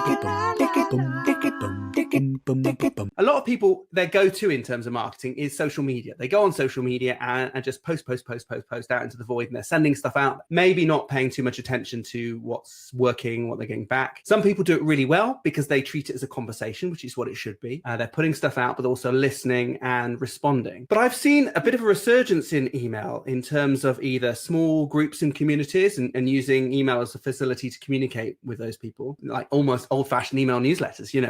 A lot of people, their go-to in terms of marketing is social media. They go on social media and just post out into the void, and they're sending stuff out, maybe not paying too much attention to what's working, what they're getting back. Some people do it really well because they treat it as a conversation, which is what it should be. They're putting stuff out, but also listening and responding. But I've seen a bit of a resurgence in email in terms of either small groups and communities and using email as a facility to communicate with those people, like almost old-fashioned email newsletters,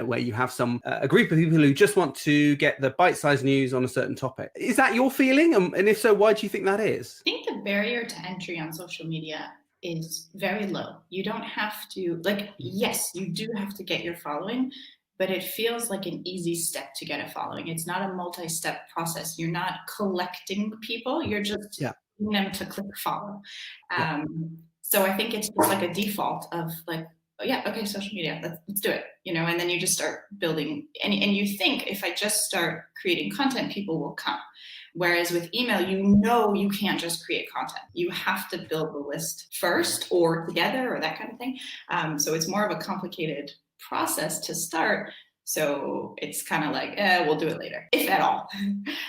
where you have a group of people who just want to get the bite-sized news on a certain topic. Is that your feeling? And if so, why do you think that is? I think the barrier to entry on social media is very low. You don't have to, yes, you do have to get your following, but it feels like an easy step to get a following. It's not a multi-step process. You're not collecting people. You're just getting them to click follow. So I think it's just like a default of social media, let's do it, and then you just start building, and you think if I just start creating content, people will come. Whereas with email, you can't just create content. You have to build the list first or together or that kind of thing. So it's more of a complicated process to start. So it's kind of like, we'll do it later, if at all.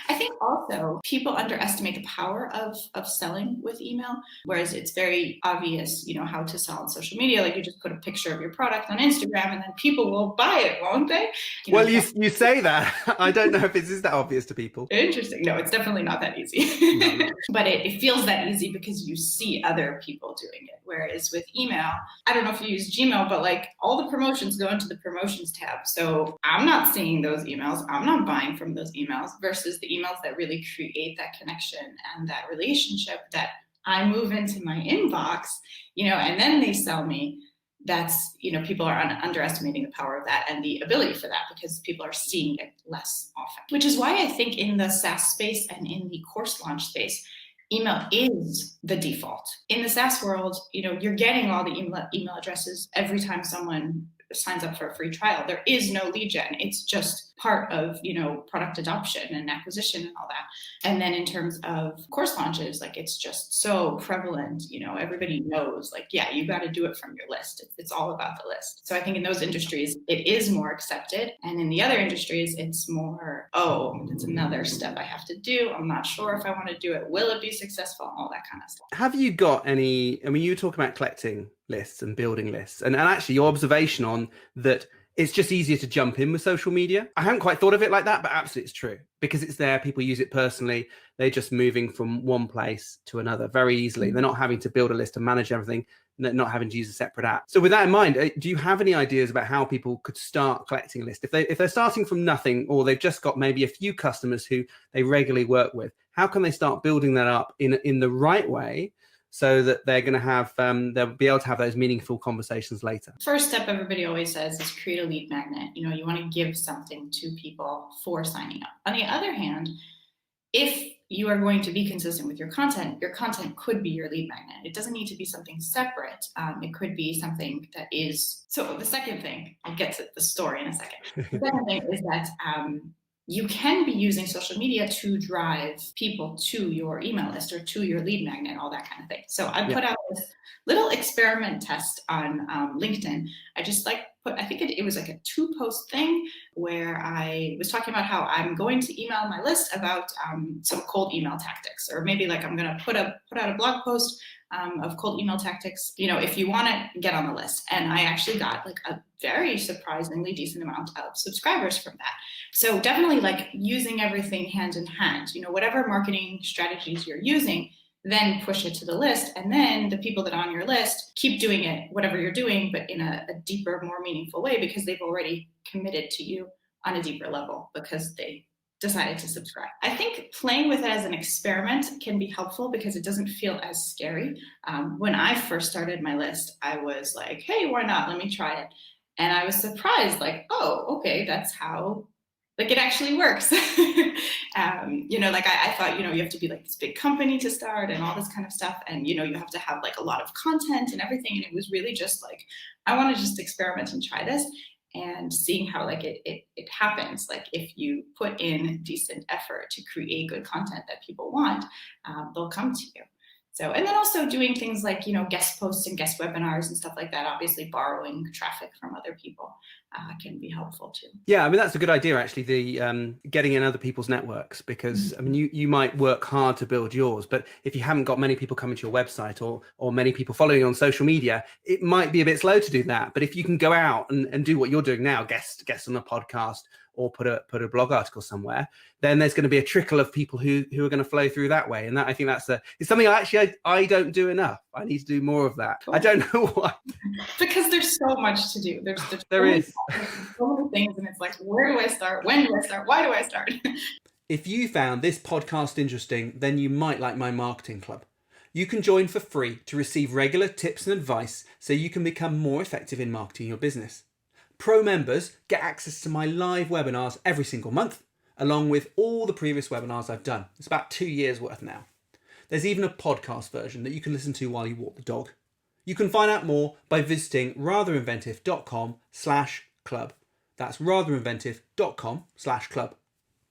I think also people underestimate the power of selling with email, whereas it's very obvious, how to sell on social media. Like you just put a picture of your product on Instagram and then people will buy it, won't they? You say that. I don't know if it is that obvious to people. Interesting. No, it's definitely not that easy. No. But it feels that easy because you see other people doing it. Whereas with email, I don't know if you use Gmail, but all the promotions go into the promotions tab. So I'm not seeing those emails. I'm not buying from those emails versus the emails that really create that connection and that relationship that I move into my inbox, and then they sell me. That's, people are underestimating the power of that and the ability for that because people are seeing it less often, which is why I think in the SaaS space and in the course launch space, email is the default. In the SaaS world, you're getting all the email addresses every time someone signs up for a free trial. There is no lead gen. It's just part of, product adoption and acquisition and all that. And then in terms of course launches, it's just so prevalent, everybody knows, you got to do it from your list. It's all about the list. So I think in those industries, it is more accepted. And in the other industries, it's more, it's another step I have to do. I'm not sure if I want to do it. Will it be successful? All that kind of stuff. Have you got any, you talk about collecting lists and building lists and actually your observation on that it's just easier to jump in with social media. I haven't quite thought of it like that, but absolutely it's true because it's there. People use it personally. They're just moving from one place to another very easily. They're not having to build a list and manage everything, not having to use a separate app. So with that in mind, do you have any ideas about how people could start collecting a list? If they're starting from nothing or they've just got maybe a few customers who they regularly work with, how can they start building that up in the right way so that they're going to have, they'll be able to have those meaningful conversations later? First step, everybody always says, is create a lead magnet. You want to give something to people for signing up. On the other hand, if you are going to be consistent with your content could be your lead magnet. It doesn't need to be something separate. It could be something that is, so the second thing, I'll get to the story in a second. The second thing is that you can be using social media to drive people to your email list or to your lead magnet, all that kind of thing. So I put out this little experiment test on LinkedIn. I just I think it was a 2-post thing where I was talking about how I'm going to email my list about some cold email tactics, or maybe I'm going to put out a blog post of cold email tactics, if you want to get on the list. And I actually got a very surprisingly decent amount of subscribers from that. So definitely using everything hand in hand, whatever marketing strategies you're using, then push it to the list. And then the people that are on your list keep doing it, whatever you're doing, but in a deeper, more meaningful way, because they've already committed to you on a deeper level because they decided to subscribe. I think playing with it as an experiment can be helpful because it doesn't feel as scary. When I first started my list, I was like, hey, why not? Let me try it. And I was surprised, okay, that's how, it actually works. I thought, you have to be this big company to start and all this kind of stuff. And, you have to have a lot of content and everything. And it was really just I want to just experiment and try this. And seeing how it happens, if you put in decent effort to create good content that people want, they'll come to you. So, and then also doing things like, guest posts and guest webinars and stuff like that. Obviously, borrowing traffic from other people can be helpful too. Yeah, I mean, that's a good idea, actually, the getting in other people's networks, because I mean, you might work hard to build yours, but if you haven't got many people coming to your website or many people following you on social media, it might be a bit slow to do that. But if you can go out and do what you're doing now, guest on a podcast, or put a blog article somewhere, then there's going to be a trickle of people who are going to flow through that way. And that, I think it's something I don't do enough. I need to do more of that. Cool. I don't know why. Because there's so much to do. There is so many things, and it's like, where do I start? When do I start? Why do I start? If you found this podcast interesting, then you might like my marketing club. You can join for free to receive regular tips and advice so you can become more effective in marketing your business. Pro members get access to my live webinars every single month, along with all the previous webinars I've done. It's about 2 years worth now. There's even a podcast version that you can listen to while you walk the dog. You can find out more by visiting ratherinventive.com/club. That's ratherinventive.com/club.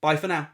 Bye for now.